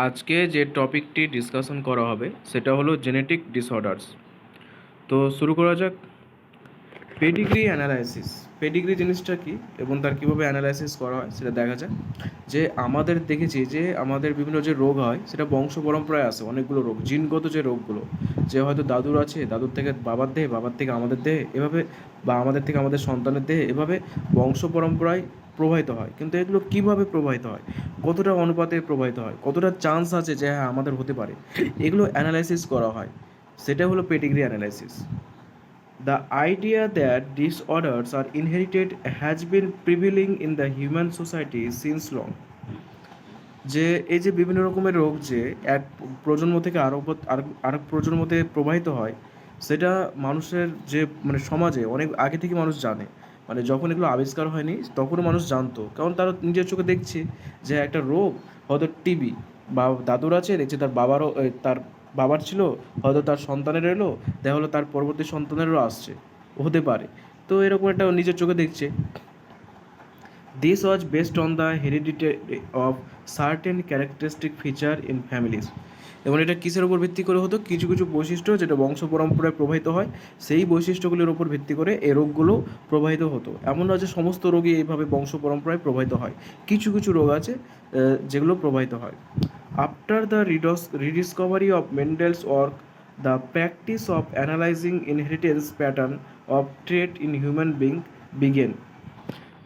আজকে যে টপিকটি ডিসকাশন করা হবে সেটা হলো জেনেটিক ডিসঅর্ডারস। তো শুরু করা যাক। Pedigree analysis. পেডিগ্রি জিনিসটা কি এবং তার কীভাবে অ্যানালাইসিস করা হয় সেটা দেখা যায়। যে আমাদের দেখেছি যে আমাদের বিভিন্ন যে রোগ হয় সেটা বংশ পরম্পরায় আসে, অনেকগুলো রোগ, জিনগত যে রোগগুলো, যে হয়তো দাদুর আছে, দাদুর থেকে বাবার দেহে, বাবার থেকে আমাদের দেহে, এভাবে বা আমাদের থেকে আমাদের সন্তানের দেহে, এভাবে বংশ পরম্পরায় প্রবাহিত হয়। কিন্তু এগুলো কীভাবে প্রবাহিত হয়, কতটা অনুপাতে প্রবাহিত হয়, কতটা চান্স আছে যে হ্যাঁ আমাদের হতে পারে, এগুলো অ্যানালাইসিস করা হয়। সেটা হলো pedigree analysis. The idea that disorders are inherited has been prevailing in the human society since long. যে এই যে বিভিন্ন রকমের রোগ যে এক প্রজন্ম থেকে আরেক প্রজন্মতে প্রবাহিত হয়, সেটা মানুষের যে মানে সমাজে অনেক আগে থেকে মানুষ জানে। মানে যখন এগুলো আবিষ্কার হয়নি তখনও মানুষ জানতো, কারণ তারা নিজের চোখে দেখছে যে একটা রোগ, হয়তো টিবি বা দাদুর আছে, দেখছে তার বাবার ছিল, হয়তো তার সন্তানের এলো, দেখা হলো তার পরবর্তী সন্তানেরও আসছে, হতে পারে। তো এরকম একটা নিজের চোখে দেখছে। This was based on the heredity of certain characteristic feature in families. এবং এটা কিসের উপর ভিত্তি করে হতো? কিছু কিছু বৈশিষ্ট্য যেটা বংশ পরম্পরায় প্রবাহিত হয়, সেই বৈশিষ্ট্যগুলির উপর ভিত্তি করে এই রোগগুলো প্রবাহিত হতো। এমন নয় যে সমস্ত রোগই এইভাবে বংশ পরম্পরায় প্রবাহিত হয়, কিছু কিছু রোগ আছে যেগুলো প্রবাহিত হয়। After the rediscovery of Mendel's work, the practice of analyzing inheritance pattern of trait in human being begin.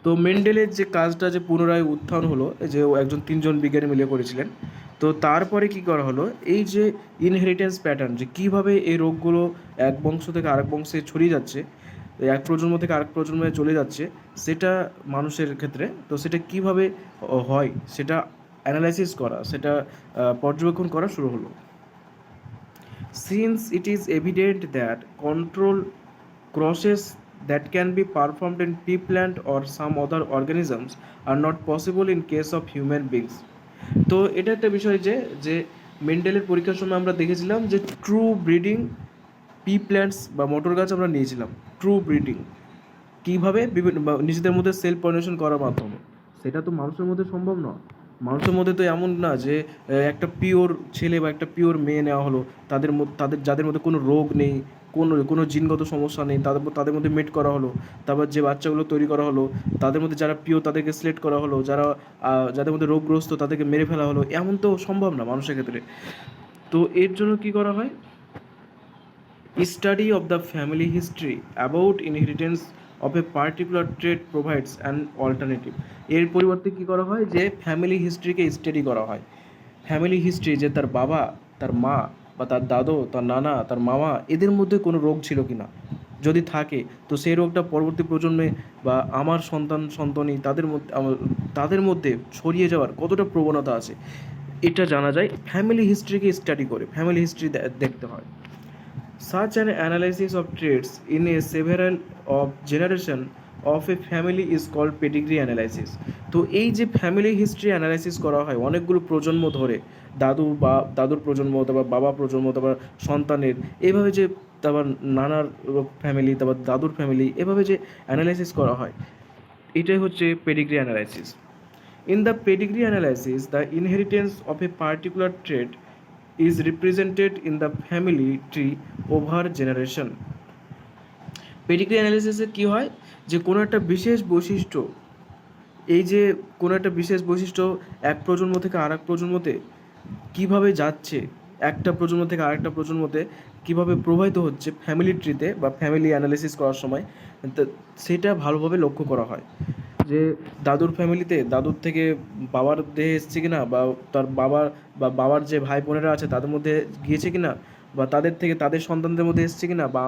তো মেন্ডেলের যে কাজটা যে পুনরায় উত্থান হলো, যে ও একজন তিনজন বিজ্ঞানী মিলে করেছিলেন, তো তারপরে কি করা হলো, এই যে ইনহেরিটেন্স প্যাটার্ন, যে কীভাবে এই রোগগুলো এক বংশ থেকে আরেক বংশে ছড়িয়ে যাচ্ছে, এক প্রজন্ম থেকে আরেক প্রজন্মে চলে যাচ্ছে, সেটা মানুষের ক্ষেত্রে, তো সেটা কীভাবে হয় সেটা অ্যানালাইসিস করা, সেটা পর্যবেক্ষণ করা শুরু হলো। Since it is evident that control crosses that can be performed in pea plant or some other organisms are not possible in case of human beings. তো এটা একটা বিষয় যে যে মেন্ডেলের পরীক্ষার সময় আমরা দেখেছিলাম যে ট্রু ব্রিডিং পি প্ল্যান্টস বা মটর গাছ আমরা নিয়েছিলাম। ট্রু ব্রিডিং কীভাবে বিভিন্ন নিজেদের মধ্যে সেলফ পলিনেশন করার মাধ্যমে, সেটা তো মানুষের মধ্যে সম্ভব নয়। মানুষের মধ্যে তো এমন না যে একটা পিওর ছেলে বা একটা পিওর মেয়ে নেওয়া হলো, তাদের যাদের মধ্যে কোনো রোগ নেই, কোনো জিনগত সমস্যা নেই, তাদের মধ্যে মেট করা হলো, তারপর যে বাচ্চাগুলো তৈরি করা হলো তাদের মধ্যে যারা পিওর তাদেরকে সিলেক্ট করা হলো, যাদের মধ্যে রোগগ্রস্ত তাদেরকে মেরে ফেলা হলো, এমন তো সম্ভব না মানুষের ক্ষেত্রে। তো এর জন্য কি করা হয়, study of the family history about inheritance of a particular trait provides an alternative. এর পরিবর্তে কী করা হয়, যে ফ্যামিলি হিস্ট্রিকে স্টাডি করা হয়। ফ্যামিলি হিস্ট্রি, যে তার বাবা, তার মা বা তার দাদু, তার নানা, তার মামা, এদের মধ্যে কোনো রোগ ছিল কি না, যদি থাকে তো সেই রোগটা পরবর্তী প্রজন্মে বা আমার সন্তানই তাদের মধ্যে ছড়িয়ে যাওয়ার কতটা প্রবণতা আছে, এটা জানা যায় ফ্যামিলি হিস্ট্রিকে স্টাডি করে। ফ্যামিলি হিস্ট্রি দেখতে হয়। Such an analysis of traits in a several of generation of a family is called pedigree analysis. তো এই যে ফ্যামিলি হিস্ট্রি অ্যানালাইসিস করা হয় অনেকগুলো প্রজন্ম ধরে, দাদুর প্রজন্ম, তারপর বাবা প্রজন্ম, তারপর সন্তানের, এইভাবে যে তারপর নানার ফ্যামিলি, তারপর দাদুর ফ্যামিলি, এভাবে যে অ্যানালাইসিস করা হয়, এটাই হচ্ছে pedigree analysis. In the pedigree analysis, the inheritance of a particular trait is represented in the family tree over generation. Pedigree অ্যানালিসিসে কী হয়, যে কোনো একটা বিশেষ বৈশিষ্ট্য, এই যে কোনো একটা বিশেষ বৈশিষ্ট্য এক প্রজন্ম থেকে আরেক প্রজন্মতে কীভাবে যাচ্ছে, একটা প্রজন্ম থেকে আরেকটা প্রজন্মতে কীভাবে প্রবাহিত হচ্ছে ফ্যামিলি ট্রিতে বা ফ্যামিলি অ্যানালিসিস করার সময়, সেটা ভালোভাবে লক্ষ্য করা হয়। যে দাদুর ফ্যামিলিতে দাদুর থেকে বাবার দেহে এসছে কিনা, বা তার বাবার যে ভাই বোনেরা আছে তাদের মধ্যে গিয়েছে কিনা, বা তাদের থেকে তাদের সন্তানদের মধ্যে এসছে কিনা, বা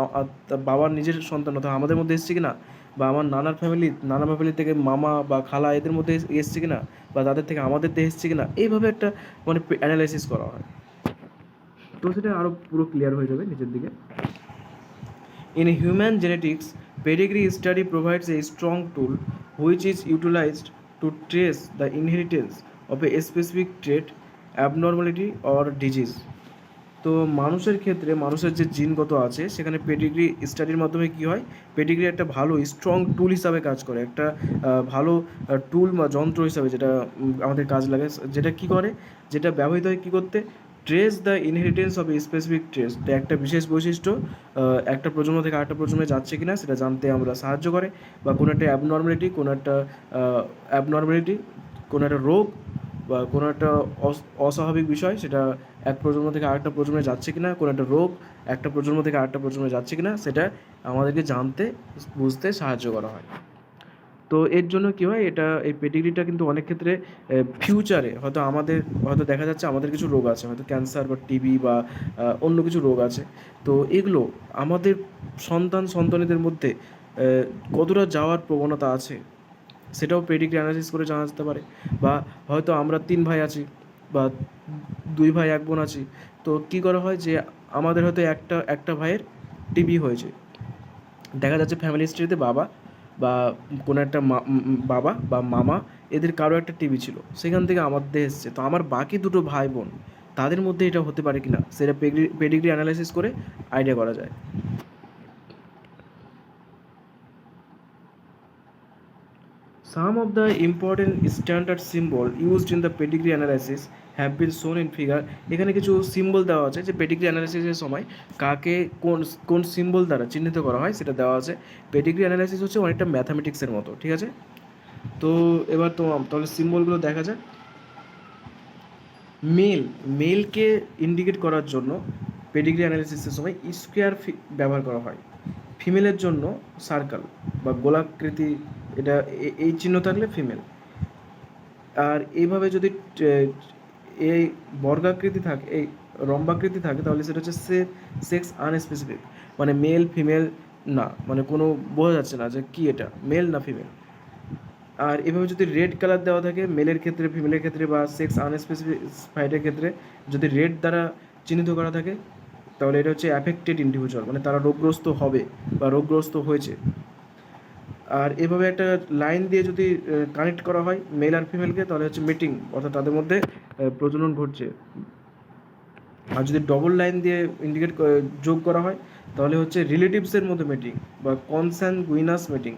বাবার নিজের সন্তান অথবা আমাদের মধ্যে এসছে কিনা, বা আমার নানা ফ্যামিলি থেকে মামা বা খালা এদের মধ্যে এসছে কিনা, বা তাদের থেকে আমাদের দেহে এসছে কিনা, এইভাবে একটা মানে অ্যানালাইসিস করা হয়। তো সেটা আরও পুরো ক্লিয়ার হয়ে যাবে নিচের দিকে। In human genetics, pedigree study provides a strong tool which is utilized to trace the inheritance of a specific trait, abnormality or disease. তো মানুষের ক্ষেত্রে মানুষের যে জিনগত আছে সেখানে পেডিগ্রি স্টাডির মাধ্যমে কী হয়, পেডিগ্রি একটা ভালো স্ট্রং টুল হিসাবে কাজ করে, একটা ভালো টুল বা যন্ত্র হিসাবে যেটা আমাদের কাজ লাগে, যেটা কী করে, যেটা ব্যবহৃত হয় কী করতে, trace the inheritance of a specific trace, একটা বিশেষ বৈশিষ্ট্য একটা প্রজন্ম থেকে আরেকটা প্রজন্মে যাচ্ছে কিনা সেটা জানতে আমরা সাহায্য করে, বা কোনো একটা অ্যাবনর্মালিটি, কোনো একটা রোগ বা কোনো একটা অস্বাভাবিক বিষয় সেটা এক প্রজন্ম থেকে আরেকটা প্রজন্মে যাচ্ছে কিনা, কোনো একটা রোগ একটা প্রজন্ম থেকে আরেকটা প্রজন্মে যাচ্ছে কিনা সেটা আমাদেরকে জানতে বুঝতে সাহায্য করা হয়। তো এর জন্য কী হয়, এই পেডিগ্রিটা কিন্তু অনেক ক্ষেত্রে ফিউচারে হয়তো দেখা যাচ্ছে আমাদের কিছু রোগ আছে, হয়তো ক্যান্সার বা টিবি বা অন্য কিছু রোগ আছে, তো এগুলো আমাদের সন্তানদের মধ্যে কতটা যাওয়ার প্রবণতা আছে সেটাও পেডিগ্রি অ্যানালাইসিস করে জানা যেতে পারে। বা হয়তো আমরা 3 ভাই আছি বা 2 ভাই 1 বোন আছি, তো কী করা হয় যে আমাদের হয়তো একটা ভাইয়ের টিবি হয়েছে, দেখা যাচ্ছে ফ্যামিলি হিস্ট্রিতে বাবা বা কোনো একটা বাবা বা মামা এদের কারো একটা টিবি ছিল, সেখান থেকে আমাদের এসছে, তো আমার বাকি 2 ভাই বোন তাদের মধ্যে এটা হতে পারে কিনা সেটা পেডিগ্রি অ্যানালাইসিস করে আইডিয়া করা যায়। Some of the important standard symbol used in the pedigree analysis have been shown in figure. এখানে কিছু সিম্বল দেওয়া আছে যে পেডিগ্রি অ্যানালাইসিসের সময় কাকে কোন সিম্বল দ্বারা চিহ্নিত করা হয় সেটা দেওয়া আছে। পেডিগ্রি অ্যানালাইসিস হচ্ছে অনেকটা ম্যাথামেটিক্সের মতো, ঠিক আছে। তো এবার তাহলে সিম্বলগুলো দেখা যাক। মেলকে ইন্ডিকেট করার জন্য পেডিগ্রি অ্যানালাইসিসের সময় স্কোয়ার ব্যবহার করা হয়, ফিমেলের জন্য সার্কেল বা গোলাকৃতি, এটা এই চিহ্ন থাকলে ফিমেল। আর এইভাবে যদি এই বর্গাকৃতি থাকে, এই রম্বাকৃতি থাকে, তাহলে সেটা হচ্ছে সেক্স আনস্পেসিফিক, মানে মেল ফিমেল না, মানে কোনো বোঝা যাচ্ছে না যে কি এটা মেল না ফিমেল। আর এভাবে যদি রেড কালার দেওয়া থাকে মেলের ক্ষেত্রে, ফিমেলের ক্ষেত্রে বা সেক্স আনস্পেসিফাইডের ক্ষেত্রে যদি রেড দ্বারা চিহ্নিত করা থাকে, তাহলে এটা হচ্ছে অ্যাফেক্টেড ইন্ডিভিজুয়াল, মানে তারা রোগগ্রস্ত হবে বা রোগগ্রস্ত হয়েছে। আর এভাবে একটা লাইন দিয়ে যদি কানেক্ট করা হয় মেল আর ফিমেলকে, তাহলে হচ্ছে মিটিং, অর্থাৎ তাদের মধ্যে প্রজনন ঘটছে। আর যদি ডবল লাইন দিয়ে ইন্ডিকেট যোগ করা হয় তাহলে হচ্ছে রিলেটিভসের মধ্যে মিটিং বা কনস্যানগুইনাস মিটিং,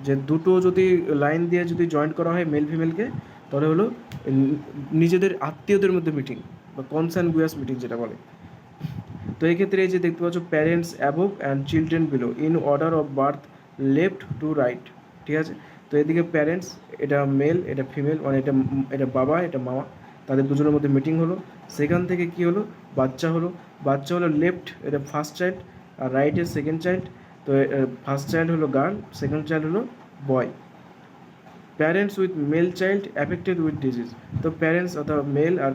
যে দুটো যদি লাইন দিয়ে যদি জয়েন্ট করা হয় মেল ফিমেলকে, তাহলে হলো নিজেদের আত্মীয়দের মধ্যে মিটিং বা কনস্যানগুইনাস মিটিং যেটা বলে। তো এক্ষেত্রে এই যে দেখতে পাচ্ছ parents above and children below in order of birth left to right, ঠিক আছে। তো এদিকে প্যারেন্টস, এটা মেল এটা ফিমেল, মানে এটা বাবা এটা মামা, তাদের দুজনের মধ্যে মিটিং হলো, সেখান থেকে কি হলো, বাচ্চা হলো লেফট এটা ফার্স্ট চাইল্ড আর রাইটের সেকেন্ড চাইল্ড। তো ফার্স্ট চাইল্ড হলো গার্ল, সেকেন্ড চাইল্ড হলো boy. Parents with male child affected with disease, তো প্যারেন্টস অর্থাৎ মেল আর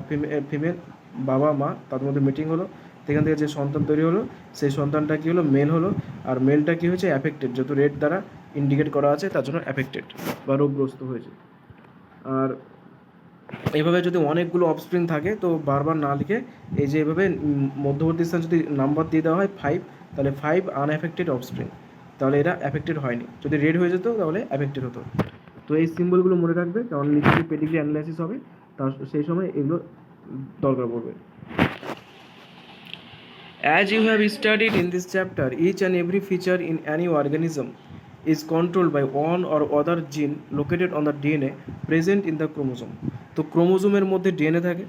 ফিমেল বাবা মা তাদের মধ্যে মিটিং হলো, সেখান থেকে যে সন্তান তৈরি হলো সেই সন্তানটা কী হলো, মেল হলো, আর মেলটা কী হয়েছে, অ্যাফেক্টেড, যেহেতু রেড দ্বারা ইন্ডিকেট করা আছে তার জন্য অ্যাফেক্টেড বা রোগগ্রস্ত হয়েছে। আর এইভাবে যদি অনেকগুলো অফস্প্রিং থাকে তো বারবার না লিখে এই যে এভাবে মধ্যবর্তী স্থান যদি নাম্বার দিয়ে দেওয়া হয় 5, তাহলে 5 আনএফেক্টেড অফস্প্রিং, তাহলে এরা অ্যাফেক্টেড হয়নি। যদি রেড হয়ে যেত তাহলে অ্যাফেক্টেড হতো। তো এই সিম্বলগুলো মনে রাখবে, কারণ নিশ্চয়ই পেডিগ্রি অ্যানালাইসিস হবে, তার সেই সময় এগুলো দরকার পড়বে। As you have studied in this chapter, each and every feature in any organism is controlled by one or other gene located on the DNA present in the chromosome. তো ক্রোমোজোমের মধ্যে ডিএনএ থাকে,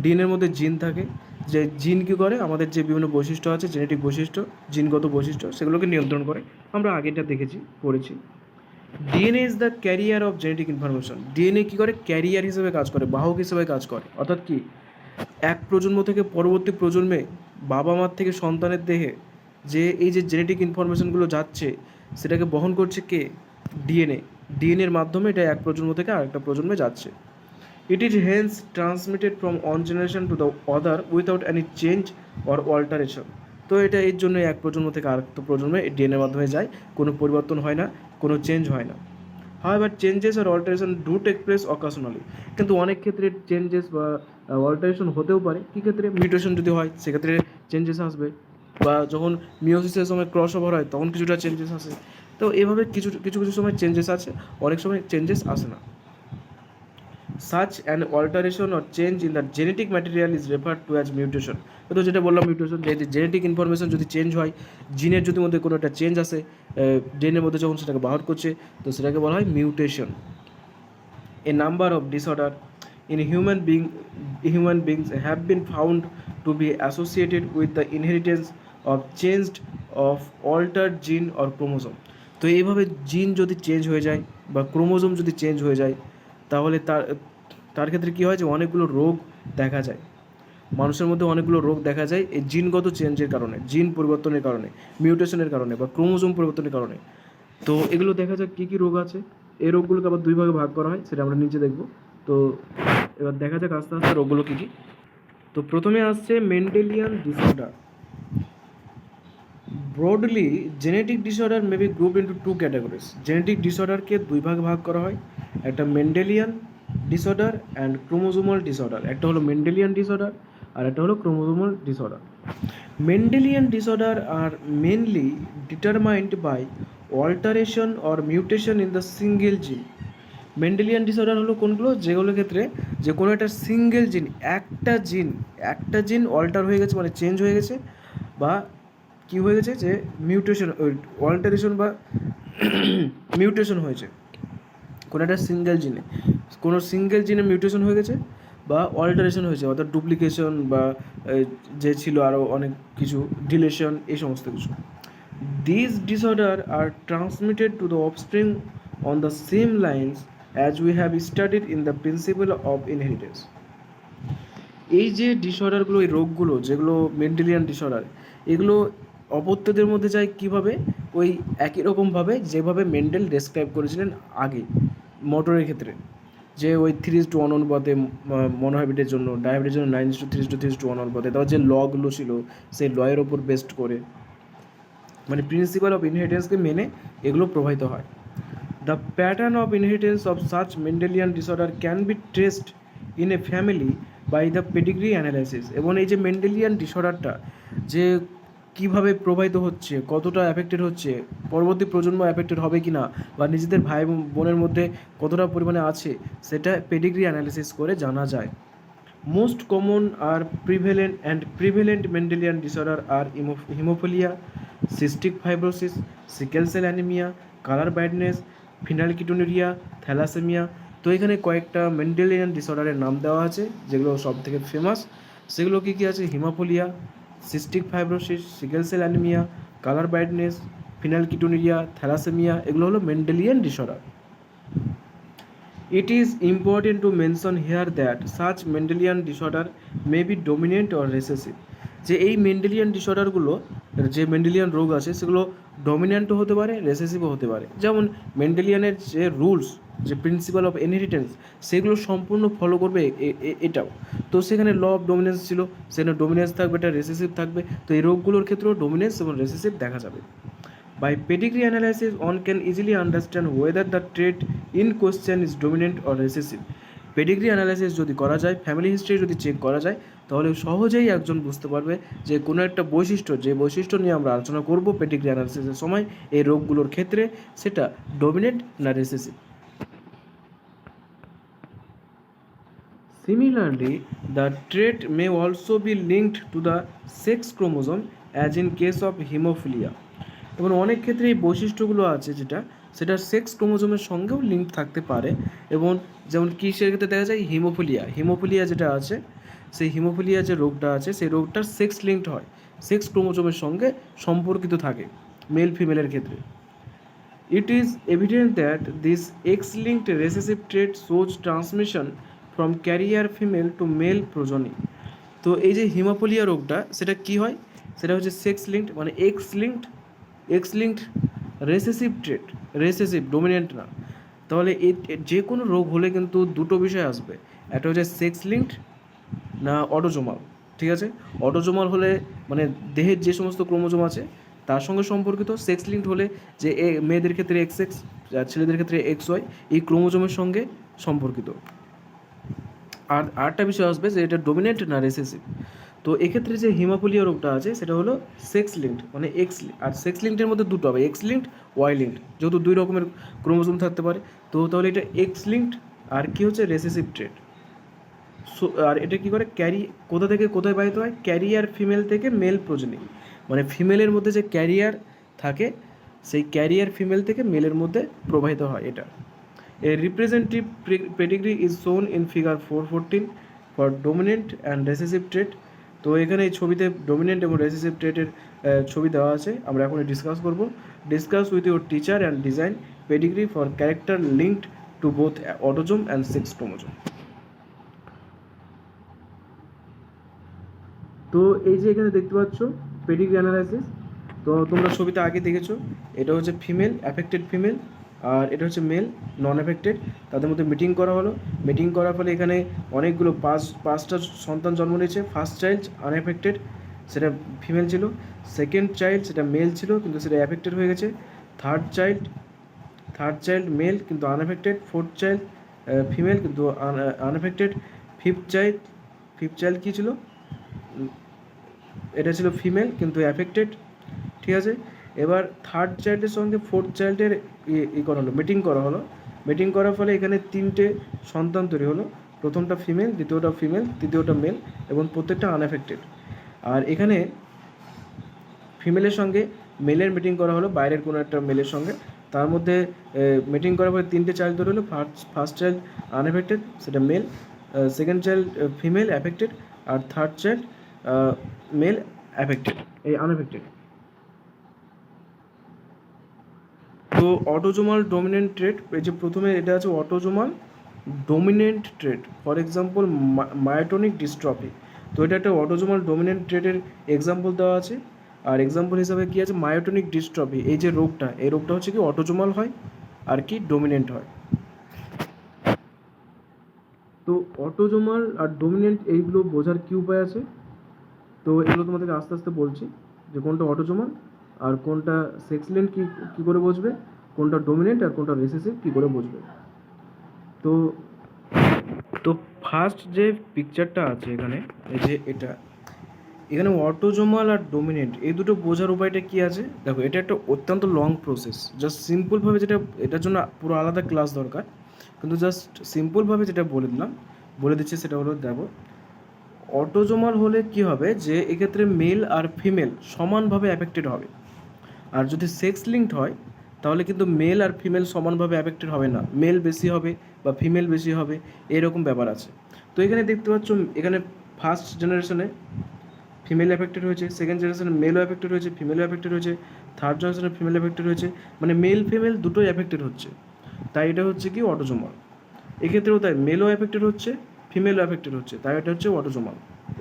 ডিএনএর মধ্যে জিন থাকে, যে জিন কী করে আমাদের যে বিভিন্ন বৈশিষ্ট্য আছে, জেনেটিক বৈশিষ্ট্য, জিনগত বৈশিষ্ট্য, সেগুলোকে নিয়ন্ত্রণ করে। আমরা আগেটা পড়েছি। DNA is the carrier of genetic information. DNA কী করে, ক্যারিয়ার হিসেবে কাজ করে, বাহক হিসেবে কাজ করে, অর্থাৎ কি এক প্রজন্ম থেকে পরবর্তী প্রজন্মে বাবা মার থেকে সন্তানের দেহে যে এই যে জেনেটিক ইনফরমেশনগুলো যাচ্ছে সেটাকে বহন করছে কে, ডিএনএর মাধ্যমে এটা এক প্রজন্ম থেকে আরেকটা প্রজন্মে যাচ্ছে। It is hence transmitted from one generation to the other without any change or alteration. তো এটা এর জন্য এক প্রজন্ম থেকে আরেকটা প্রজন্মে ডিএনএর মাধ্যমে যায়, কোনো পরিবর্তন হয় না, কোনো চেঞ্জ হয় না। However, changes or alteration do take place occasionally, কিন্তু অনেক ক্ষেত্রে চেঞ্জেস বা অল্টারেশন হতেও পারে। কী ক্ষেত্রে, মিউটেশন যদি হয় সেক্ষেত্রে চেঞ্জেস আসবে, বা যখন মিওসিসের সময় ক্রস ওভার হয় তখন কিছুটা চেঞ্জেস আসে। তো এভাবে কিছু সময় চেঞ্জেস আছে, অনেক সময় চেঞ্জেস আসে না। Such an alteration or change in the genetic material is referred to as mutation. তো যেটা বললাম মিউটেশন, যে জেনেটিক ইনফরমেশন যদি চেঞ্জ হয়, জিনের যদি মধ্যে কোনো একটা চেঞ্জ আসে ডিএনএর মধ্যে যখন সেটাকে বাহার করছে, তো সেটাকে বলা হয় mutation. A number of disorder in human beings have been found to be associated with the inheritance of changed of altered gene or chromosome. তো এইভাবে জিন যদি চেঞ্জ হয়ে যায় বা ক্রোমোজোম যদি চেঞ্জ হয়ে যায়, তাহলে তার ক্ষেত্রে কী হয় যে অনেকগুলো রোগ দেখা যায়। মানুষের মধ্যে অনেকগুলো রোগ দেখা যায় এই জিনগত চেঞ্জের কারণে, জিন পরিবর্তনের কারণে, মিউটেশনের কারণে বা ক্রোমোজোম পরিবর্তনের কারণে। তো এগুলো দেখা যাক কী কী রোগ আছে। এই রোগগুলোকে আবার দুই ভাগে ভাগ করা হয়, সেটা আমরা নিচে দেখব। তো এবার দেখা যাক আস্তে আস্তে রোগগুলো কী কী। তো প্রথমে আসছে Mendelian disorder. Broadly genetic disorder may be group into two categories. Genetic ডিসঅর্ডারকে দুই ভাগে ভাগ করা হয়, একটা Mendelian disorder and chromosomal disorder. একটা হলো মেন্ডেলিয়ান ডিসঅর্ডার আর একটা হলো chromosomal disorder. Mendelian disorder are mainly determined by alteration or mutation in the single gene. Mendelian disorder হলো কোনগুলো, যেগুলোর ক্ষেত্রে যে কোনো একটা সিঙ্গেল জিন, একটা জিন অল্টার হয়ে গেছে, মানে চেঞ্জ হয়ে গেছে বা কী হয়ে গেছে, যে মিউটেশন, অল্টারেশন বা মিউটেশন হয়েছে কোনো একটা সিঙ্গেল জিনে মিউটেশন হয়ে গেছে বা অল্টারেশন হয়েছে, অর্থাৎ ডুপ্লিকেশন বা যে ছিল আরও অনেক কিছু, ডিলেশন, এই সমস্ত কিছু। This disorder are transmitted to the offspring on the same lines as we have studied in the principle of inheritance. এই যে ডিসঅর্ডারগুলো, এই রোগগুলো যেগুলো মেন্ডেলিয়ান ডিসঅর্ডার, এগুলো অপত্যদের মধ্যে যায় কীভাবে, ওই একই রকমভাবে যেভাবে মেন্ডেল ডেসক্রাইব করেছিলেন আগে মোটরের ক্ষেত্রে, যে ওই 3:1 অনুপাতে মনোহাইব্রিডের জন্য, ডায়াবেটিসের জন্য 9:3:3:1 অনুপাতে, তারপর যে লগুলো ছিল সেই লয়ের ওপর বেস্ট করে, মানে প্রিন্সিপাল অফ ইনহেরিটেন্সকে মেনে এগুলো প্রভাবিত হয়। The pattern of inheritance of such Mendelian disorder can be traced in a family by the pedigree analysis. এবং এই যে মেন্ডেলিয়ান ডিসঅর্ডারটা যে কীভাবে প্রভাবিত হচ্ছে, কতটা অ্যাফেক্টেড হচ্ছে, পরবর্তী প্রজন্ম অ্যাফেক্টেড হবে কি না, বা নিজেদের ভাই বোনের মধ্যে কতটা পরিমাণে আছে, সেটা পেডিগ্রি অ্যানালিসিস করে জানা যায়। মোস্ট কমন আর prevalent Mendelian disorder are haemophilia, cystic fibrosis, sickle cell anaemia, colour blindness, phenylketonuria, thalassaemia. তো এখানে কয়েকটা মেন্ডেলিয়ান ডিসঅর্ডারের নাম দেওয়া আছে, যেগুলো সব থেকে ফেমাস। সেগুলো কী কী আছে, haemophilia, cystic fibrosis, sickle cell anaemia, colour blindness, phenylketonuria, thalassaemia, এগুলো হলো Mendelian disorder. It is important to mention here that such Mendelian disorder may be dominant or recessive. যে এই মেন্ডেলিয়ান ডিসঅর্ডারগুলো, যে মেন্ডেলিয়ান রোগ আছে, সেগুলো ডমিন্যান্টও হতে পারে, রেসেসিভও হতে পারে। যেমন মেন্ডেলিয়ানের যে রুলস, যে প্রিন্সিপাল অফ ইনহেরিটেন্স, সেগুলো সম্পূর্ণ ফলো করবে এটাও। তো সেখানে ল অফ ডমিনেন্স ছিল, সেখানে ডমিনেন্স থাকবে, এটা রেসেসিভ থাকবে। তো এই রোগগুলোর ক্ষেত্রেও ডমিনেন্স এবং রেসেসিভ দেখা যাবে। By pedigree analysis, one can easily understand whether the trait in question is dominant or recessive. Pedigree analysis যদি করা যায়, ফ্যামিলি হিস্ট্রি যদি চেক করা যায়, তাহলে সহজেই একজন বুঝতে পারবে যে কোনো একটা বৈশিষ্ট্য, যে বৈশিষ্ট্য নিয়ে আমরা আলোচনা করব পেডিগ্রি অ্যানালাইসিসের সময় এই রোগগুলোর ক্ষেত্রে, সেটা ডমিনেন্ট না recessive. Similarly, the trait may also be linked to the sex chromosome as in case of hemophilia. এবং অনেক ক্ষেত্রে এই বৈশিষ্ট্যগুলো আছে সেটা সেক্স ক্রোমোজোমের সঙ্গেও লিঙ্ক থাকতে পারে। এবং যেমন কিসের ক্ষেত্রে দেখা যায়, হিমোফিলিয়া যেটা আছে, সেই হিমোফিলিয়া যে রোগটা আছে, সেই রোগটার সেক্স লিঙ্কড হয়, সেক্স ক্রোমোজোমের সঙ্গে সম্পর্কিত থাকে মেল ফিমেলের ক্ষেত্রে। It is evident that this X-linked recessive trait shows transmission from carrier female to male progeny. তো এই যে হিমোফিলিয়া রোগটা, সেটা কি হয়, সেটা হচ্ছে সেক্স লিঙ্কড, মানে এক্স লিঙ্কড রেসেসিভ ট্রেট, রেসেসিভ, ডোমিনেন্ট না। তাহলে যে কোনো রোগ হলে কিন্তু দুটো বিষয় আসবে, একটা হচ্ছে সেক্স লিঙ্কড না অটোজোমাল। ঠিক আছে, অটোজোমাল হলে মানে দেহের যে সমস্ত ক্রোমোজোম আছে তার সঙ্গে সম্পর্কিত, সেক্স লিঙ্কড হলে যে মেয়েদের ক্ষেত্রে XX আর ছেলেদের ক্ষেত্রে XY, এই ক্রোমোজোমের সঙ্গে সম্পর্কিত। আর আরেকটা বিষয় আসবে যে এটা ডোমিনেন্ট না রেসেসিভ। তো এক্ষেত্রে যে হিমোফিলিয়া রোগটা আছে সেটা হলো সেক্স লিঙ্কড, মানে এক্স, আর সেক্স লিঙ্কডের মধ্যে দুটো হবে, এক্স লিঙ্কড, ওয়াই লিঙ্কড, যেহেতু দুই রকমের ক্রোমোজোম থাকতে পারে। তো তাহলে এটা এক্স লিঙ্কড আর কি হচ্ছে রেসেসিভ ট্রেট। আর এটা কি করে ক্যারি, কোথা থেকে কোথায় বাহিত হয়, ক্যারিয়ার ফিমেল থেকে মেল প্রজনী, মানে ফিমেলের মধ্যে যে ক্যারিয়ার থাকে সেই ক্যারিয়ার ফিমেল থেকে মেলের মধ্যে প্রবাহিত হয় এটা। A representative pedigree is shown in figure 414 for dominant and recessive trait. তো এখানে এই ছবিতে ডোমিনেন্ট এবং রেসেসিভ ট্রেটের ছবি দেওয়া আছে, আমরা এখন ডিসকাস করব। Discuss with your teacher and design pedigree for character linked to both autosome and sex chromosome. তো এই যে এখানে দেখতে পাচ্ছ পেডিগ্রি অ্যানালাইসিস, তো তোমরা ছবিতে আগে দেখেছো, এটা হচ্ছে ফিমেল অ্যাফেক্টেড ফিমেল আর এটা হচ্ছে মেল নন অ্যাফেক্টেড, তাদের মধ্যে মিটিং করা হলো। মিটিং করার ফলে এখানে অনেকগুলো পাঁচটা সন্তান জন্ম নিয়েছে। ফার্স্ট চাইল্ড আনএফেক্টেড, সেটা ফিমেল ছিল। সেকেন্ড চাইল্ড সেটা মেল ছিল কিন্তু সেটা অ্যাফেক্টেড হয়ে গেছে। থার্ড চাইল্ড মেল কিন্তু আনএফেক্টেড। ফোর্থ চাইল্ড ফিমেল কিন্তু আনএফেক্টেড। ফিফথ চাইল্ড কী ছিল, এটা ছিল ফিমেল কিন্তু অ্যাফেক্টেড, ঠিক আছে। এবার থার্ড চাইল্ডের সঙ্গে ফোর্থ চাইল্ডের করা হলো, মিটিং করা হলো। মিটিং করার ফলে এখানে তিনটে সন্তান তৈরি হলো, প্রথমটা ফিমেল, দ্বিতীয়টা ফিমেল, তৃতীয়টা মেল এবং প্রত্যেকটা আনএফেক্টেড। আর এখানে ফিমেলের সঙ্গে মেলের মিটিং করা হলো, বাইরের কোনো একটা মেলের সঙ্গে, তার মধ্যে মিটিং করার পরে তিনটে চাইল্ড তৈরি হলো। ফার্স্ট চাইল্ড আনএফেক্টেড, সেটা male. Second child female affected, আর থার্ড চাইল্ড মেল অ্যাফেক্টেড, এই আনএফেক্টেড। তো অটোজোমাল ডোমিনেন্ট ট্রেট, এই যে প্রথমে এটা আছে autosomal dominant trait, for example myotonic dystrophy. তো এটা একটা অটোজোমাল ডোমিনেন্ট ট্রেটের এক্সাম্পল দেওয়া আছে। আর এক্সাম্পল হিসাবে কী আছে, মায়োটনিক ডিস্ট্রফি, এই যে রোগটা, এই রোগটা হচ্ছে কি অটোজোমাল হয় আর কি ডোমিনেন্ট হয়। তো অটোজোমাল আর ডোমিনেন্ট এইগুলো বোঝার কী উপায় আছে, তো এগুলো তোমাদেরকে আস্তে আস্তে বলছি যে কোনটা অটোজোমাল আর কোনটা সেক্স লিঙ্ক কী করে বুঝবে, কোনটা ডোমিনেন্ট আর কোনটা রিসেসিভ কী করে বুঝবে। তো তো ফার্স্ট যে পিকচারটা আছে এখানে, এই যে এখানে অটোজোমাল আর ডোমিনেন্ট এই দুটো বোঝার উপায়টা কী আছে দেখো, এটা একটা অত্যন্ত লং প্রসেস। জাস্ট সিম্পলভাবে যেটা, এটার জন্য পুরো আলাদা ক্লাস দরকার, কিন্তু জাস্ট সিম্পলভাবে যেটা বলে দিচ্ছি সেটা হলো, দেখো অটোজোমাল হলে কি হবে যে এক্ষেত্রে মেল আর ফিমেল সমানভাবে অ্যাফেক্টেড হবে। আর যদি সেক্স লিঙ্কড হয় তাহলে কিন্তু মেল আর ফিমেল সমানভাবে অ্যাফেক্টেড হবে না, মেল বেশি হবে বা ফিমেল বেশি হবে, এরকম ব্যাপার আছে। তো এখানে দেখতে পাচ্ছ, এখানে ফার্স্ট জেনারেশনে ফিমেল অ্যাফেক্টেড হয়েছে, সেকেন্ড জেনারেশনে মেলও অ্যাফেক্টেড হয়েছে, ফিমেলও অ্যাফেক্টেড হয়েছে, থার্ড জেনারেশনে ফিমেল অ্যাফেক্টেড হয়েছে, মানে মেল ফিমেল দুটোই অ্যাফেক্টেড হচ্ছে। তাই এটা হচ্ছে কি অটোজোমাল। এক্ষেত্রেও তাই মেলও অ্যাফেক্টেড হচ্ছে, ফিমেলও অ্যাফেক্টেড হচ্ছে, তাই এটা হচ্ছে অটোজোমাল,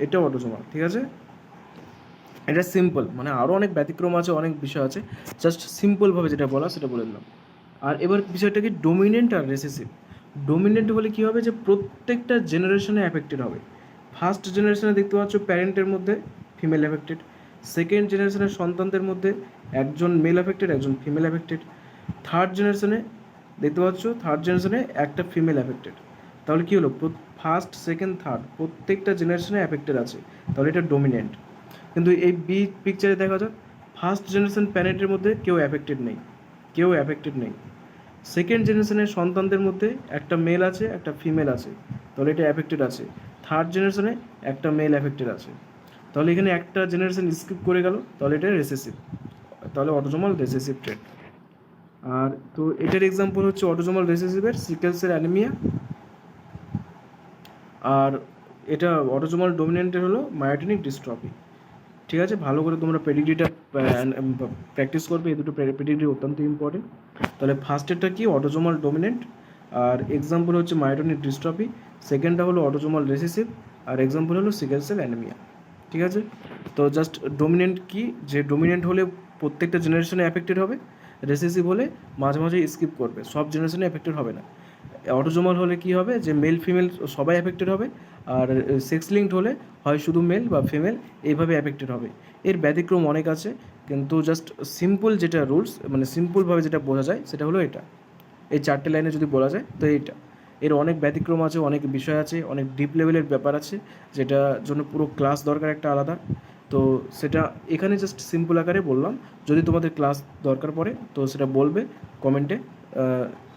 এটা অটোজোমাল, ঠিক আছে। এটা সিম্পল, মানে আরও অনেক ব্যতিক্রম আছে, অনেক বিষয় আছে, জাস্ট সিম্পলভাবে যেটা বলা সেটা বলে দিলাম। আর এবার বিষয়টা কি ডোমিনেন্ট আর রেসেসিভ। ডোমিনেন্ট বলে কী হবে যে প্রত্যেকটা জেনারেশনে অ্যাফেক্টেড হবে। ফার্স্ট জেনারেশনে দেখতে পাচ্ছ প্যারেন্টের মধ্যে ফিমেল অ্যাফেক্টেড, সেকেন্ড জেনারেশনের সন্তানদের মধ্যে একজন মেল অ্যাফেক্টেড একজন ফিমেল অ্যাফেক্টেড, থার্ড জেনারেশনে দেখতে পাচ্ছ থার্ড জেনারেশনে একটা ফিমেল অ্যাফেক্টেড। তাহলে কী হলো, ফার্স্ট সেকেন্ড থার্ড প্রত্যেকটা জেনারেশনে অ্যাফেক্টেড আছে, তাহলে এটা ডোমিনেন্ট। কিন্তু এই বি পিকচারে দেখা যাক, ফার্স্ট জেনারেশন প্যারেন্টের মধ্যে কেউ অ্যাফেক্টেড নেই। সেকেন্ড জেনারেশনের সন্তানদের মধ্যে একটা মেল আছে একটা ফিমেল আছে, তাহলে এটা অ্যাফেক্টেড আছে। থার্ড জেনারেশনে একটা মেল অ্যাফেক্টেড আছে, তাহলে এখানে একটা জেনারেশন স্কিপ করে গেল, তাহলে এটা রেসেসিভ, তাহলে অটোজোমাল রেসেসিভ ট্রেট। আর তো এটার এক্সাম্পল হচ্ছে অটোজোমাল রেসেসিভের সিকেল সেল অ্যানিমিয়া, আর এটা অটোজোমাল ডোমিনেন্টের হলো মায়োটনিক ডিস্ট্রফি। ঠিক আছে, ভালো করে তোমরা পেডিগ্রিটা প্র্যাকটিস করবে, এই দুটো পেডিগ্রি অত্যন্ত ইম্পর্টেন্ট। তাহলে ফার্স্টেরটা কি অটোজোমাল ডোমিনেন্ট, আর এক্সাম্পল হচ্ছে মায়োটনিক ডিস্ট্রফি। সেকেন্ডটা হলো অটোজোমাল রেসেসিভ, আর এক্সাম্পল হলো সিকেল সেল অ্যানিমিয়া। ঠিক আছে, তো জাস্ট ডোমিনেন্ট কি, যে ডোমিনেন্ট হলে প্রত্যেকটা জেনারেশনে অ্যাফেক্টেড হবে, রেসেসিভ হলে মাঝে মাঝে স্কিপ করবে, সব জেনারেশনে অ্যাফেক্টেড হবে না। অটোজোমাল হলে কি হবে, যে মেল ফিমেল সবাই অ্যাফেক্টেড হবে, আর সেক্স লিঙ্কড হলে হয় শুধু মেল বা ফিমেল এইভাবে অ্যাফেক্টেড হবে। এর ব্যতিক্রম অনেক আছে, কিন্তু জাস্ট সিম্পল যেটা রুলস, মানে সিম্পলভাবে যেটা বোঝা যায় সেটা হলো এটা। এই চারটে লাইনে যদি বলা যায় তো এইটা। এর অনেক ব্যতিক্রম আছে, অনেক বিষয় আছে, অনেক ডিপ লেভেলের ব্যাপার আছে, যেটার জন্য পুরো ক্লাস দরকার একটা আলাদা। তো সেটা এখানে জাস্ট সিম্পল আকারে বললাম, যদি তোমাদের ক্লাস দরকার পড়ে তো সেটা বলবে কমেন্টে,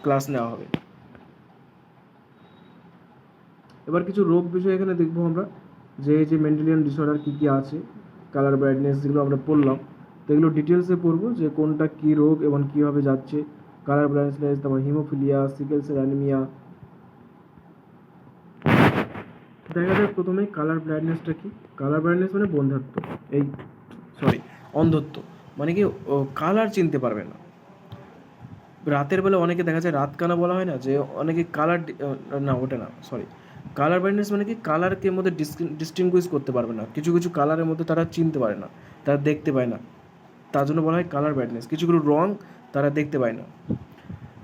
ক্লাস নেওয়া হবে। এবার কিছু রোগ বিষয় এখানে দেখবো আমরা, যে এই যে মেন্ডেলিয়ান ডিসঅর্ডার কী কী আছে, কালার ব্রাইটনেস যেগুলো আমরা পড়লাম, তো এগুলো ডিটেলসে পড়বো যে কোনটা কী রোগ এবং কীভাবে যাচ্ছে। কালার ব্রাইটনেস, তারপর হিমোফিলিয়া, সিকেল সেল অ্যানিমিয়া। দেখা যাক প্রথমে কালার ব্লাইন্ডনেসটা কি। কালার ব্লাইন্ডনেস মানে অন্ধত্ব, মানে কি কালার চিনতে পারবে না। রাতের বেলা অনেকে দেখা যায় রাত কানা বলা হয় না, যে অনেকে কালার, না ওটা না, কালার ব্লাইন্ডনেস মানে কি কালারকে মধ্যে ডিস্টিংগুইশ করতে পারবে না, কিছু কিছু কালারের মধ্যে তারা চিনতে পারে না, তারা দেখতে পায় না, তার জন্য বলা হয় কালার ব্লাইন্ডনেস। কিছুগুলো রং তারা দেখতে পায় না।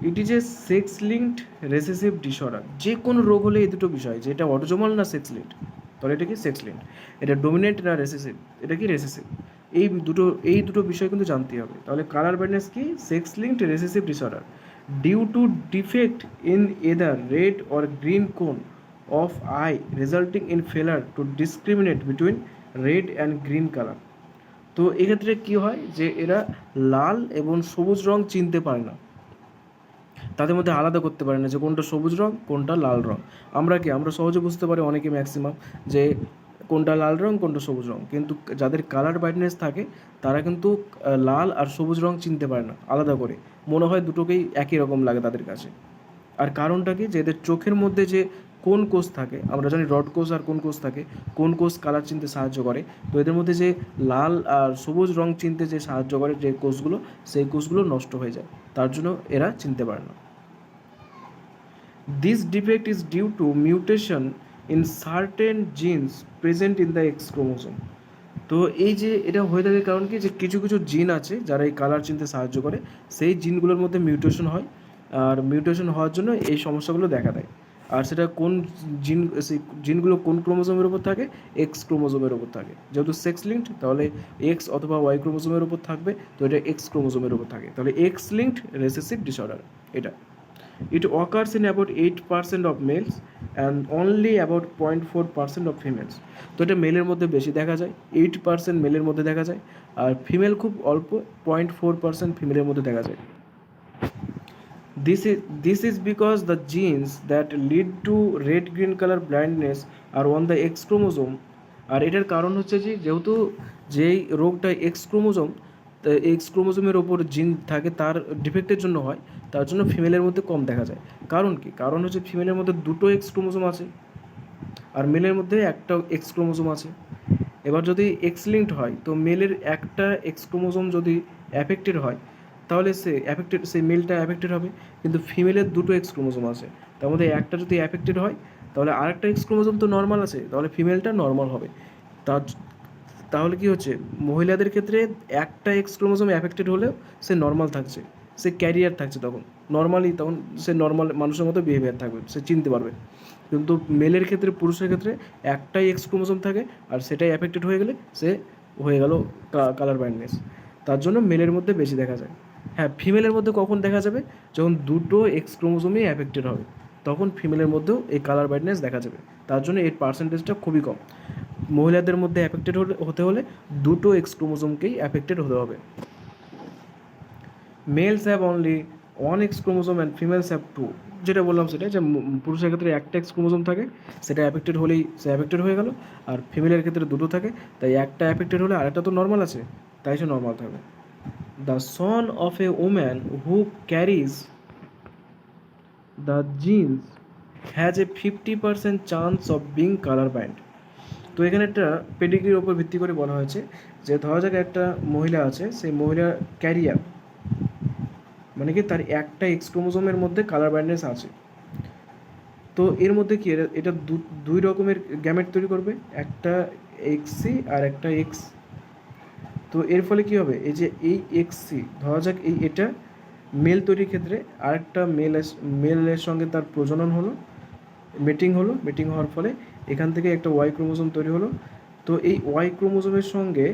It is a sex linked recessive disorder. যে কোনো রোগ হলে এই দুটো বিষয়, যে এটা অটোজোমাল না সেক্স লিঙ্কড, তাহলে এটা কি সেক্স লিঙ্কড, এটা ডোমিনেন্ট না রেসেসিভ, এটা কি রেসেসিভ। এই দুটো বিষয় কিন্তু জানতে হবে। তাহলে কালার ব্লাইন্ডনেস কি, sex linked recessive disorder due to defect in either red or green cone of eye resulting in failure to discriminate between red and green colour. তো এক্ষেত্রে কী হয়, যে এরা লাল এবং সবুজ রং চিনতে পারে না, তাদের মধ্যে আলাদা করতে পারে না যে কোনটা সবুজ রং কোনটা লাল রং। আমরা সহজে বুঝতে পারি, অনেকে ম্যাক্সিমাম, যে কোনটা লাল রং কোনটা সবুজ রং, কিন্তু যাদের কালার ব্রাইটনেস থাকে তারা কিন্তু লাল আর সবুজ রং চিনতে পারে না আলাদা করে, মনে হয় দুটোকেই একই রকম লাগে তাদের কাছে। আর কারণটা কি, যে এদের চোখের মধ্যে যে কোন কোষ থাকে, আমরা জানি রড কোষ আর কোন কোষ থাকে, কোন কোষ কালার চিনতে সাহায্য করে, তো এদের মধ্যে যে লাল আর সবুজ রং চিনতে যে সাহায্য করে যে কোষগুলো, সেই কোষগুলো নষ্ট হয়ে যায়, তার জন্য এরা চিনতে পারে না। This defect is due to mutation in certain genes present in the X chromosome. তো এই যে এটা হয়ে থাকে কারণ কি, যে কিছু কিছু জিন আছে যারা এই কালার চিনতে সাহায্য করে, সেই জিনগুলোর মধ্যে মিউটেশন হয়, আর মিউটেশন হওয়ার জন্য এই সমস্যাগুলো দেখা দেয়। আর সেটা কোন জিন, সেই জিনগুলো কোন ক্রোমোজোমের উপর থাকে, এক্স ক্রোমোজোমের উপর থাকে। যেহেতু সেক্স লিঙ্কড, তাহলে এক্স অথবা ওয়াই ক্রোমোজোমের উপর থাকবে, তো এটা এক্স ক্রোমোজোমের উপর থাকে, তাহলে এক্স লিঙ্কড রেসেসিভ ডিসঅর্ডার এটা। It occurs in about 8% of males and only about 0.4% of females. তো এটা মেলের মধ্যে বেশি দেখা যায়, 8% মেলের মধ্যে দেখা যায়, আর ফিমেল খুব অল্প, 0.4% ফিমেলের মধ্যে দেখা যায়। This is because the genes that lead to red green color blindness are on the X chromosome. আর এটার কারণ হচ্ছে যে যেহেতু যেই রোগটা এক্স ক্রোমোজোম, এক্স ক্রোমোজোমের ওপর জিন থাকে, তার ডিফেক্টের জন্য হয়, তার জন্য ফিমেলের মধ্যে কম দেখা যায়। কারণ কি, কারণ হচ্ছে ফিমেলের মধ্যে দুটো এক্স ক্রোমোজোম আছে আর মেলের মধ্যে একটা এক্স ক্রোমোজোম আছে। এবার যদি এক্স লিঙ্কড হয়, তো মেলের একটা এক্স ক্রোমোজোম যদি অ্যাফেক্টেড হয়, তাহলে সেই মেলটা অ্যাফেক্টেড হবে, কিন্তু ফিমেলের দুটো এক্স ক্রোমোজোম আছে, তার মধ্যে একটা যদি অ্যাফেক্টেড হয়, তাহলে আরেকটা এক্স ক্রোমোজোম তো নর্মাল আছে, তাহলে ফিমেলটা নর্মাল হবে। তাহলে কি হচ্ছে, মহিলাদের ক্ষেত্রে একটা এক্স ক্রোমোজোম অ্যাফেক্টেড হলেও সে নর্মাল থাকছে, সে ক্যারিয়ার থাকছে, তখন সে নর্মাল মানুষের মতো বিহেভিয়ার থাকবে, সে চিনতে পারবে। কিন্তু মেলের ক্ষেত্রে, পুরুষের ক্ষেত্রে একটাই এক্স ক্রোমোজোম থাকে, আর সেটাই অ্যাফেক্টেড হয়ে গেলে সে হয়ে গেল কালার ব্লাইন্ডনেস। তার জন্য মেলের মধ্যে বেশি দেখা যায়। হ্যাঁ, ফিমেলের মধ্যে কখন দেখা যাবে, যখন দুটো এক্স ক্রোমোজোমই অ্যাফেক্টেড হবে, তখন ফিমেলের মধ্যেও এই কালার ব্লাইন্ডনেস দেখা যাবে। তার জন্য এর পার্সেন্টেজটা খুবই কম। মহিলাদের মধ্যে অ্যাফেক্টেড হতে হলে দুটো এক্স ক্রোমোজোমকেই অ্যাফেক্টেড হতে হবে। Males have only one X chromosome and females have two. যেটা বললাম সেটা, যে পুরুষের ক্ষেত্রে একটা এক্স ক্রোমোজোম থাকে, সেটা অ্যাফেক্টেড হলেই সে অ্যাফেক্টেড হয়ে গেল, আর ফিমেলের ক্ষেত্রে দুটো থাকে, তাই একটা অ্যাফেক্টেড হলে আরেকটা তো নর্মাল আছে, তাই সে নর্মাল থাকবে। The son of a woman who carries the genes has a 50% chance of being colour blind. তো এখানে একটা পেডিগ্রির ওপর ভিত্তি করে বলা হয়েছে, যে ধরা যাক একটা মহিলা আছে, সেই মহিলার ক্যারিয়ার মানে কি তার একটা এক্স ক্রোমোজোমের মধ্যে কালার ব্লাইন্ডনেস আছে, তো এর মধ্যে কি এটা দুই রকমের গ্যামেট তৈরি করবে, একটা এক্সি আর একটা এক্স। তো এর ফলে কি হবে, এই যে এই এক্সি, ধরা যাক এটা মেল তৈরির ক্ষেত্রে আরেকটা মেলের সঙ্গে তার প্রজনন হলো, মিটিং হওয়ার ফলে এখান থেকে একটা ওয়াই ক্রোমোজোম তৈরি হলো। তো এই ওয়াই ক্রোমোজোমের সঙ্গে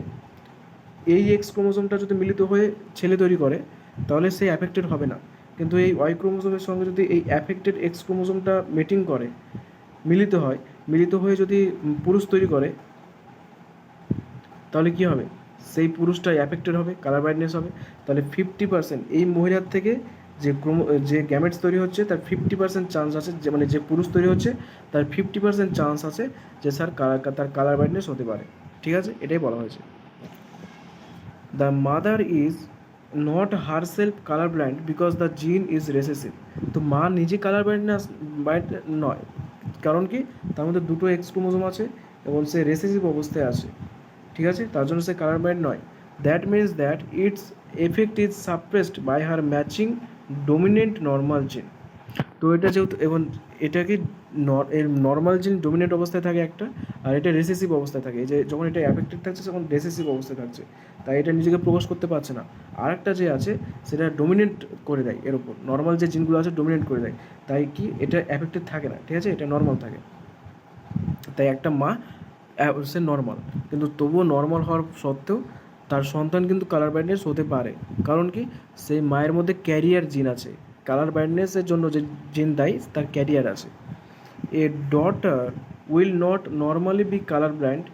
এই এক্স ক্রোমোজোমটা যদি মিলিত হয়ে ছেলে তৈরি করে, তাহলে সে অ্যাফেক্টেড হবে না। কিন্তু এই ওয়াই ক্রোমোজোমের সঙ্গে যদি এই অ্যাফেক্টেড এক্স ক্রোমোজোমটা মিলিত হয়ে যদি পুরুষ তৈরি করে, তাহলে কি হবে, সেই পুরুষটাই অ্যাফেক্টেড হবে, কালার ব্লাইন্ডনেস হবে। তাহলে 50% এই মহিলার থেকে যে গ্যামেটস তৈরি হচ্ছে তার 50% চান্স আছে, যে মানে যে পুরুষ তৈরি হচ্ছে তার 50% চান্স আছে যে স্যার তার কালার ব্লাইন্ডনেস হতে পারে। ঠিক আছে, এটাই বলা হয়েছে। The mother is not herself colour blind because the জিন ইজ রেসেসিভ। তো মা নিজে কালার ব্লাইন্ড নয়, কারণ কি তার মধ্যে দুটো এক্স ক্রোমোজোম আছে এবং সে রেসেসিভ অবস্থায় আছে। ঠিক আছে, তার জন্য সে কালার ব্লাইন্ড নয়। That means that its effect is suppressed by her matching dominant normal gene. তো এটা যেহেতু এবং এটা কি নর্মাল জিন ডোমিনেন্ট অবস্থায় থাকে একটা, আর এটা রেসেসিভ অবস্থায় থাকে। এই যে যখন এটা অ্যাফেক্টেড থাকছে তখন রেসেসিভ অবস্থায় থাকছে, তাই এটা নিজেকে প্রকাশ করতে পারছে না। আর একটা যে আছে সেটা ডোমিনেন্ট করে দেয় এর উপর, নর্মাল যে জিনগুলো আছে ডোমিনেন্ট করে দেয়, তাই কি এটা অ্যাফেক্টেড থাকে না। ঠিক আছে, এটা নর্মাল থাকে। তাই একটা মা সে নর্মাল, কিন্তু তবুও নর্মাল হওয়ার সত্ত্বেও তার সন্তান কিন্তু কালার ব্লাইন্ডনেস হতে পারে। কারণ কি সেই মায়ের মধ্যে ক্যারিয়ার জিন আছে, কালার ব্লাইন্ডনেসের জন্য যে জিন দায়ী তার ক্যারিয়ার আছে। A daughter will not normally be colour blind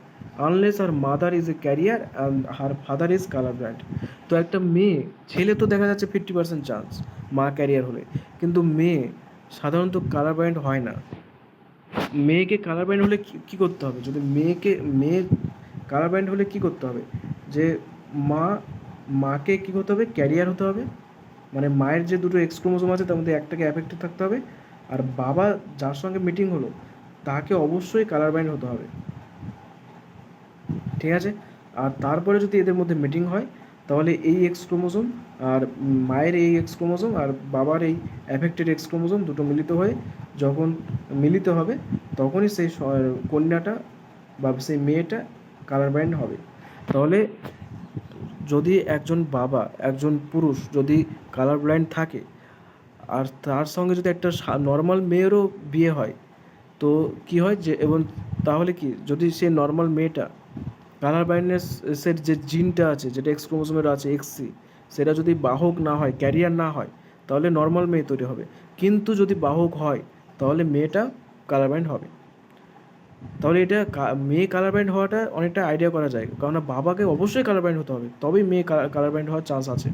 unless her mother is a carrier and her father is colour blind. তো একটা মেয়ে, ছেলে তো দেখা যাচ্ছে 50% চান্স মা ক্যারিয়ার হলে, কিন্তু মেয়ে সাধারণত কালার ব্লাইন্ড হয় না। মেয়েকে কালার ব্লাইন্ড হলে কী করতে হবে, যদি মেয়ে কালার ব্লাইন্ড হলে কী করতে হবে, যে মাকে কী করতে হবে, ক্যারিয়ার হতে হবে, মানে মায়ের যে দুটো এক্স ক্রোমোজোম আছে তার মধ্যে একটাকে অ্যাফেক্টেড থাকতে হবে, আর বাবা যার সঙ্গে মিটিং হলো তাকে অবশ্যই কালার ব্লাইন্ড হতে হবে। ঠিক আছে, আর তারপরে যদি এদের মধ্যে মিটিং হয় তাহলে এই এক্স ক্রোমোজোম আর মায়ের এই এক্স ক্রোমোজোম আর বাবার এই অ্যাফেক্টেড এক্স ক্রোমোজোম দুটো মিলিত হয়ে যখন মিলিত হবে তখনই সেই কন্যাটা বা সেই মেয়েটা কালার ব্লাইন্ড হবে। তাহলে যদি একজন বাবা, একজন পুরুষ যদি কালার ব্লাইন্ড থাকে আর তার সঙ্গে যদি একটা নর্মাল মেয়েরও বিয়ে হয়, তো কি হয় যে, এবং তাহলে কি যদি সে নর্মাল মেয়েটা কালার ব্লাইন্ডনেসের যে জিনটা আছে, যেটা এক্স ক্রোমোজোমের আছে এক্সসি, সেটা যদি বাহক না হয়, ক্যারিয়ার না হয়, তাহলে নর্মাল মেয়ে তৈরি হবে। কিন্তু যদি বাহক হয় তাহলে মেয়েটা কালার ব্লাইন্ড হবে। তাহলে এটা মেয়ে কালার ব্লাইন্ড হওয়াটা অনেকটা আইডিয়া করা যায়, কারণ বাবাকে অবশ্যই কালার ব্লাইন্ড হতে হবে, তবেই মেয়ে কালার ব্লাইন্ড হওয়ার চান্স আছে।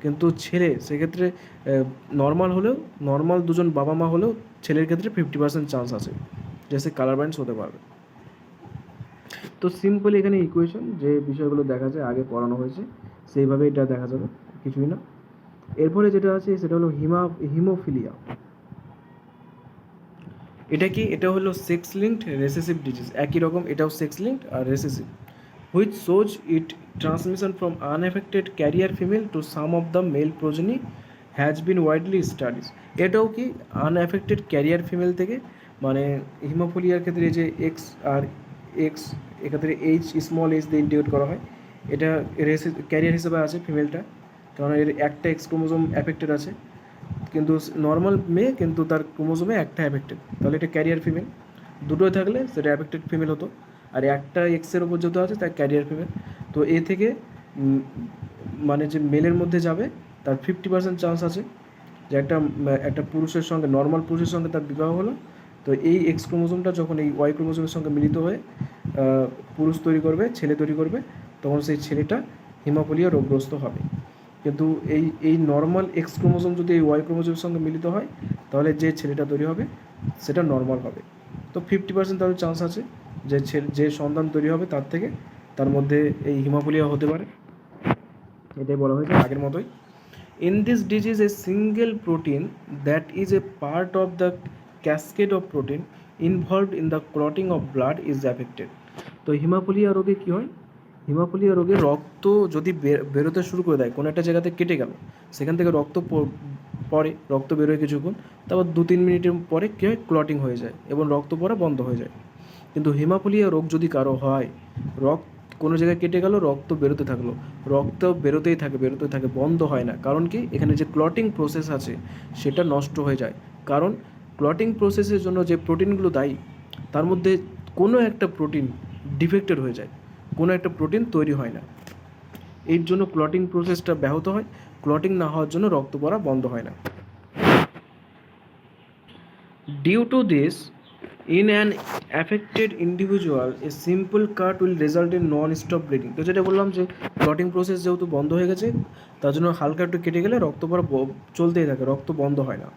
কিন্তু ছেলে সেক্ষেত্রে নর্মাল হলেও, নর্মাল দুজন বাবা মা হলেও ছেলের ক্ষেত্রে 50% চান্স আছে যে সে কালার ব্লাইন্ড হতে পারবে। তো সিম্পলি এখানে ইকুয়েশন যে বিষয়গুলো দেখা যায় আগে পড়ানো হয়েছে সেইভাবে এটা দেখা যাবে, কিছুই না। এরপরে যেটা আছে সেটা হলো হিমোফিলিয়া। এটা কি, এটা হলো সেক্স লিঙ্কড রেসেসিভ ডিজিজ, একই রকম এটাও সেক্স লিঙ্কড আর recessive, which shows it transmission from unaffected carrier female to some of the male progeny has been widely studies. এটাও কি আনএফেক্টেড ক্যারিয়ার ফিমেল থেকে, মানে হিমোফিলিয়ার ক্ষেত্রে যে এক্স আর এক্স এক্ষেত্রে এইচ স্মল এইচ দিয়ে ইন্ডিকেট করা হয়, এটা ক্যারিয়ার হিসেবে আছে ফিমেলটা, কারণ এর একটা এক্স ক্রোমোজোম অ্যাফেক্টেড আছে, কিন্তু নর্মাল মেয়ে কিন্তু তার ক্রোমোজোমে একটা অ্যাফেক্টেড, তাহলে এটা ক্যারিয়ার ফিমেল। দুটোই থাকলে সেটা অ্যাফেক্টেড ফিমেল হতো, আর একটা এক্সের ওপর যেহেতু আছে তার ক্যারিয়ার ফিমেল। তো এ থেকে মানে যে মেলের মধ্যে যাবে তার 50% চান্স আছে যে একটা পুরুষের সঙ্গে, নর্মাল পুরুষের সঙ্গে তার বিবাহ হলো, তো এই এক্স ক্রোমোজোমটা যখন এই ওয়াই ক্রোমোজোমের সঙ্গে মিলিত হয়ে পুরুষ তৈরি করবে, ছেলে তৈরি করবে, তখন সেই ছেলেটা হিমোফিলিয়া রোগগ্রস্ত হবে। কিন্তু এই নর্মাল এক্স ক্রোমোজোম যদি এই ওয়াই ক্রোমোজোমের সঙ্গে মিলিত হয় তাহলে যে ছেলেটা তৈরি হবে সেটা নর্মাল হবে। তো 50% তাহলে চান্স আছে যে সন্তান তৈরি হবে তার থেকে তার মধ্যে এই হিমোফিলিয়া হতে পারে। এটাই বলা হয়েছে আগের মতোই। In this disease a single protein that is a part of the cascade of protein involved in the clotting of blood is affected. তো হিমোফিলিয়া রোগে কী হয়, হিমোফিলিয়া রোগে রক্ত যদি বেরোতে শুরু করে দেয়, কোনো একটা জায়গাতে কেটে গেল, সেখান থেকে রক্ত পড়ে, রক্ত বেরোয় কিছুক্ষণ, তারপর 2-3 মিনিটের পরে কী হয়, ক্লটিং হয়ে যায় এবং রক্ত পড়া বন্ধ হয়ে যায়। কিন্তু হিমোফিলিয়া রোগ যদি কারো হয়, কোনো জায়গায় কেটে গেল, রক্ত বেরোতে থাকলো, রক্ত বেরোতেই থাকে, বন্ধ হয় না। কারণ কি, এখানে যে ক্লটিং প্রসেস আছে সেটা নষ্ট হয়ে যায়। কারণ ক্লটিং প্রসেসের জন্য যে প্রোটিনগুলো দায়ী তার মধ্যে কোনো একটা প্রোটিন ডিফেক্টেড হয়ে যায়, কোনো একটা প্রোটিন তৈরি হয় না, এর জন্য ক্লটিং প্রসেসটা ব্যাহত হয়। ক্লটিং না হওয়ার জন্য রক্ত পড়া বন্ধ হয় না। Due to this in an affected individual a simple cut will result in non stop bleeding. তো যেটা বললাম যে ক্লটিং প্রসেস যেহেতু বন্ধ হয়ে গেছে, তার জন্য হালকা একটু কেটে গেলে রক্ত পড়া চলতেই থাকে, রক্ত বন্ধ হয় না।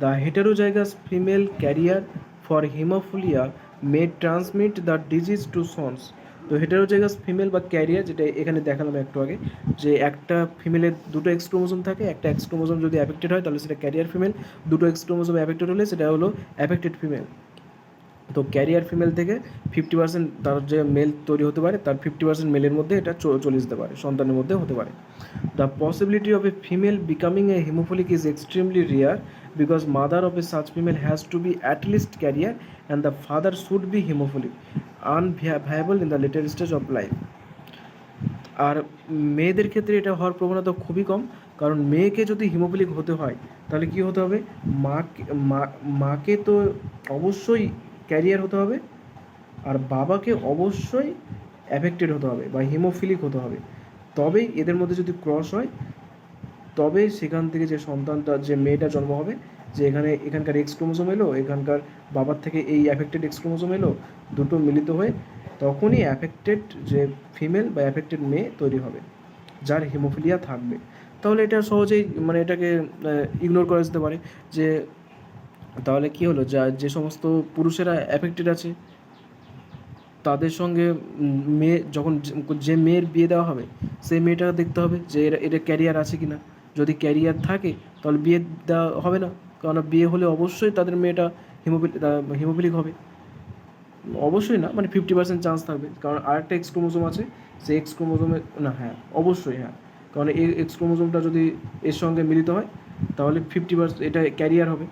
The heterozygous female career for haemophilia May transmit the disease to sons. তো হেটেরোজাইগাস ফিমেল বা ক্যারিয়ার, যেটা এখানে দেখালাম একটু আগে, যে একটা ফিমেলের দুটো এক্স ক্রোমোজোম থাকে, একটা এক্স ক্রোমোজোম যদি অ্যাফেক্টেড হয় তাহলে সেটা ক্যারিয়ার ফিমেল, দুটো এক্স ক্রোমোজোম অ্যাফেক্টেড হলে সেটা হলো অ্যাফেক্টেড ফিমেল। তো ক্যারিয়ার ফিমেল থেকে 50% তার যে মেল তৈরি হতে পারে, তার 50% মেলের মধ্যে এটা চলে যেতে পারে, সন্তানের মধ্যে হতে পারে। The possibility of a female becoming a haemophilic is extremely rare because mother of a such female has to be at least carrier and the father should be haemophilic, unviable in the later stage of life. আর মেয়েদের ক্ষেত্রে এটা হওয়ার প্রবণতা খুবই কম, কারণ মেয়েকে যদি হিমোফিলিক হতে হয় তাহলে কী হতে হবে, মাকে তো অবশ্যই ক্যারিয়ার হতে হবে, আর বাবাকে অবশ্যই অ্যাফেক্টেড হতে হবে বা হিমোফিলিক হতে হবে। তবেই এদের মধ্যে যদি ক্রস হয়, তবে সেখান থেকে যে সন্তানটা, যে মেয়েটা জন্ম হবে, যে এখানকার এক্স ক্রোমোজোম এলো, এখানকার বাবার থেকে এই অ্যাফেক্টেড এক্স ক্রোমোজোম এলো, দুটো মিলিত হয়ে তখনই অ্যাফেক্টেড যে ফিমেল বা অ্যাফেক্টেড মেয়ে তৈরি হবে, যার হিমোফিলিয়া থাকবে। তাহলে এটা সহজেই মানে এটাকে ইগনোর করা যেতে পারে যে তাহলে কী হলো, যে সমস্ত পুরুষেরা অ্যাফেক্টেড আছে তাদের সঙ্গে মেয়ে যখন যে মেয়ের বিয়ে দেওয়া হবে সেই মেয়েটা দেখতে হবে যে এটা ক্যারিয়ার আছে কি না। যদি ক্যারিয়ার থাকে তাহলে বিয়ে দেওয়া হবে না, কারণ বিয়ে হলে অবশ্যই তাদের মেয়েটা হিমোফিলিক হবে, অবশ্যই না, মানে 50% চান্স থাকবে, কারণ আরেকটা এক্স ক্রোমোজোম আছে, সেই এক্স ক্রোমোজোমে না, হ্যাঁ অবশ্যই হ্যাঁ, কারণ এই এক্স ক্রোমোজোমটা যদি এর সঙ্গে মিলিত হয় তাহলে 50% এটা ক্যারিয়ার হবে,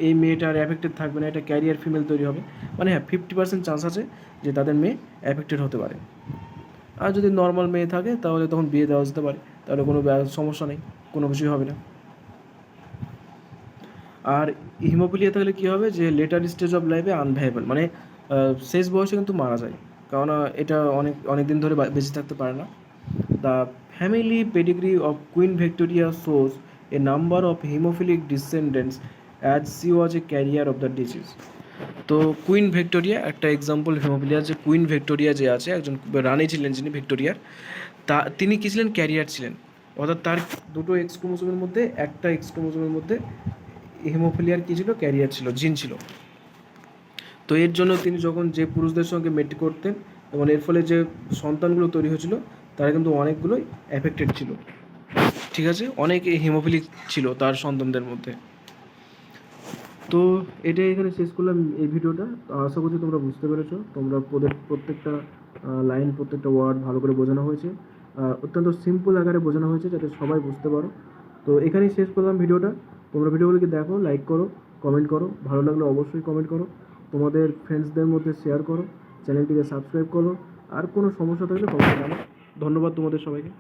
এই মেয়েটার অ্যাফেক্টেড থাকবে না, এটা ক্যারিয়ার ফিমেল তৈরি হবে, মানে হ্যাঁ 50% চান্স আছে যে তাদের মেয়ে অ্যাফেক্টেড হতে পারে। আর যদি নর্মাল মেয়ে থাকে তাহলে তখন বিয়ে দেওয়া যেতে পারে, তাহলে কোনো সমস্যা নেই, কোনো কিছুই হবে না। আর হিমোফিলিয়া থাকলে কী হবে, যে লেটার স্টেজ অফ লাইফে আনভায়াবল, মানে শেষ বয়সে কিন্তু মারা যায়, কারণ এটা অনেক দিন ধরে বেঁচে থাকতে পারে না। The family pedigree of Queen Victoria shows a number of haemophilic descendants as she was a carrier of the disease. তো কুইন ভিক্টোরিয়া একটা এক্সাম্পল হিমোফিলিয়ার, যে কুইন ভিক্টোরিয়া যে আছে, একজন রানী ছিলেন যিনি ভিক্টোরিয়ার, তিনি কী ছিলেন, ক্যারিয়ার ছিলেন, অর্থাৎ তার দুটো এক্স ক্রোমোজোমের মধ্যে একটা এক্স ক্রোমোজোমের মধ্যে হিমোফিলিয়ার কী ছিল, ক্যারিয়ার ছিল, জিন ছিল। তো এর জন্য তিনি যখন যে পুরুষদের সঙ্গে মেট করতেন এবং এর ফলে যে সন্তানগুলো তৈরি হয়েছিল তারা কিন্তু অনেকগুলোই অ্যাফেক্টেড ছিল, ঠিক আছে, অনেক হিমোফিলিক ছিল তার সন্তানদের মধ্যে। তো এটাই এখানে শেষ করলাম এই ভিডিওটা। আশা করছি তোমরা বুঝতে পেরেছো, তোমরা প্রত্যেকটা লাইন, প্রত্যেকটা ওয়ার্ড ভালো করে বোঝানো হয়েছে, অত্যন্ত সিম্পল আকারে বোঝানো হয়েছে যাতে সবাই বুঝতে পারো। তো এখানেই শেষ করলাম ভিডিওটা। তোমরা ভিডিওগুলোকে দেখো, লাইক করো, কমেন্ট করো, ভালো লাগলে অবশ্যই কমেন্ট করো, তোমাদের ফ্রেন্ডসদের মধ্যে শেয়ার করো, চ্যানেলটিকে সাবস্ক্রাইব করো, আর কোনো সমস্যা থাকলে কমেন্টে জানাও। ধন্যবাদ তোমাদের সবাইকে।